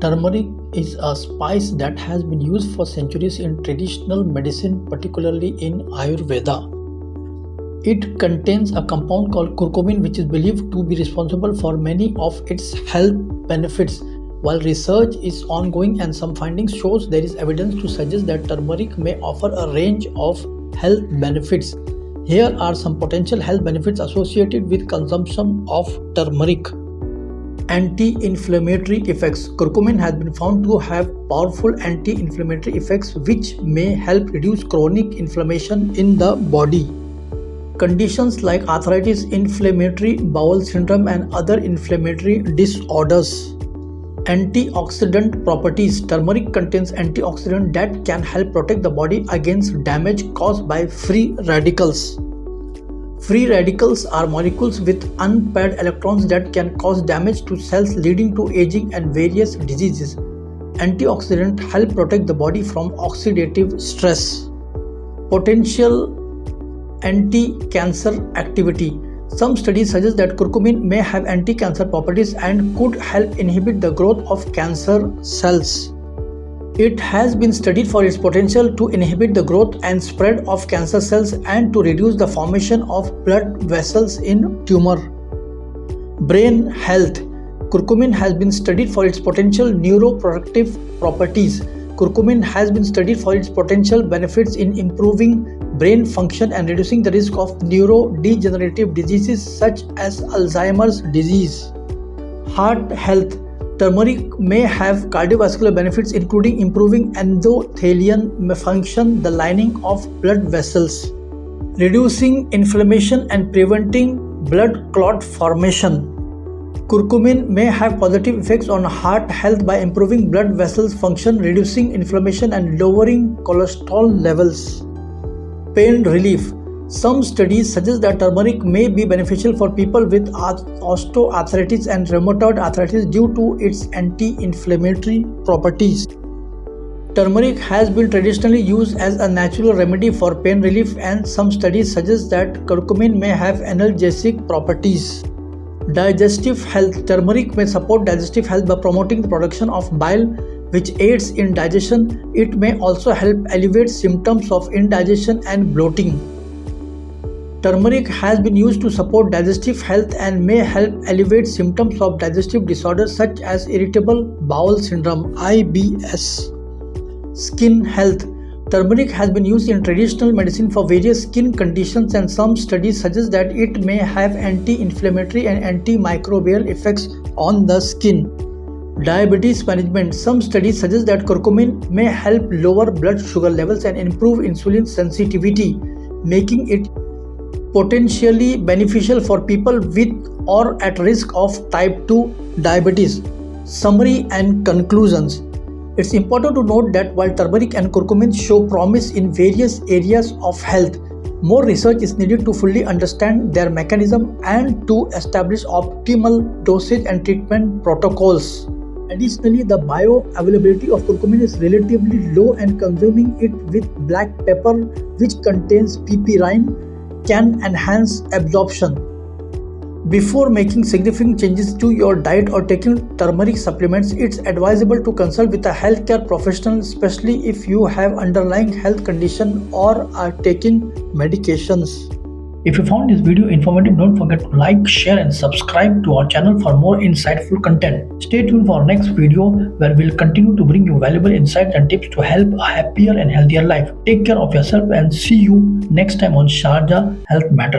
Turmeric is a spice that has been used for centuries in traditional medicine, particularly in Ayurveda. It contains a compound called curcumin, which is believed to be responsible for many of its health benefits. While research is ongoing and some findings shows there is evidence to suggest that turmeric may offer a range of health benefits. Here are some potential health benefits associated with consumption of turmeric. Anti-inflammatory effects. Curcumin has been found to have powerful anti-inflammatory effects which may help reduce chronic inflammation in the body. Conditions like arthritis, inflammatory bowel syndrome, and other inflammatory disorders. Antioxidant properties. Turmeric contains antioxidants that can help protect the body against damage caused by free radicals. Free radicals are molecules with unpaired electrons that can cause damage to cells, leading to aging and various diseases. Antioxidants help protect the body from oxidative stress. Potential anti-cancer activity. Some studies suggest that curcumin may have anti-cancer properties and could help inhibit the growth of cancer cells. It has been studied for its potential to inhibit the growth and spread of cancer cells and to reduce the formation of blood vessels in tumor. Brain health. Curcumin has been studied for its potential neuroprotective properties. Curcumin has been studied for its potential benefits in improving brain function and reducing the risk of neurodegenerative diseases such as Alzheimer's disease. Heart health. Turmeric may have cardiovascular benefits including improving endothelial function, the lining of blood vessels, reducing inflammation and preventing blood clot formation. Curcumin may have positive effects on heart health by improving blood vessels function, reducing inflammation and lowering cholesterol levels. Pain relief. Some studies suggest that turmeric may be beneficial for people with osteoarthritis and rheumatoid arthritis due to its anti-inflammatory properties. Turmeric has been traditionally used as a natural remedy for pain relief, and some studies suggest that curcumin may have analgesic properties. Digestive health. Turmeric may support digestive health by promoting the production of bile, which aids in digestion. It may also help alleviate symptoms of indigestion and bloating. Turmeric has been used to support digestive health and may help alleviate symptoms of digestive disorders such as irritable bowel syndrome (IBS). Skin health. Turmeric has been used in traditional medicine for various skin conditions, and some studies suggest that it may have anti-inflammatory and antimicrobial effects on the skin. Diabetes management. Some studies suggest that curcumin may help lower blood sugar levels and improve insulin sensitivity, making it potentially beneficial for people with or at risk of type 2 diabetes. Summary and conclusions. It's important to note that while turmeric and curcumin show promise in various areas of health, more research is needed to fully understand their mechanism and to establish optimal dosage and treatment protocols. Additionally, the bioavailability of curcumin is relatively low, and consuming it with black pepper, which contains piperine, can enhance absorption. Before making significant changes to your diet or taking turmeric supplements, it's advisable to consult with a healthcare professional, especially if you have underlying health condition or are taking medications. If you found this video informative, don't forget to like, share and subscribe to our channel for more insightful content. Stay tuned for our next video where we'll continue to bring you valuable insights and tips to help a happier and healthier life. Take care of yourself and see you next time on Sharjah Health Matters.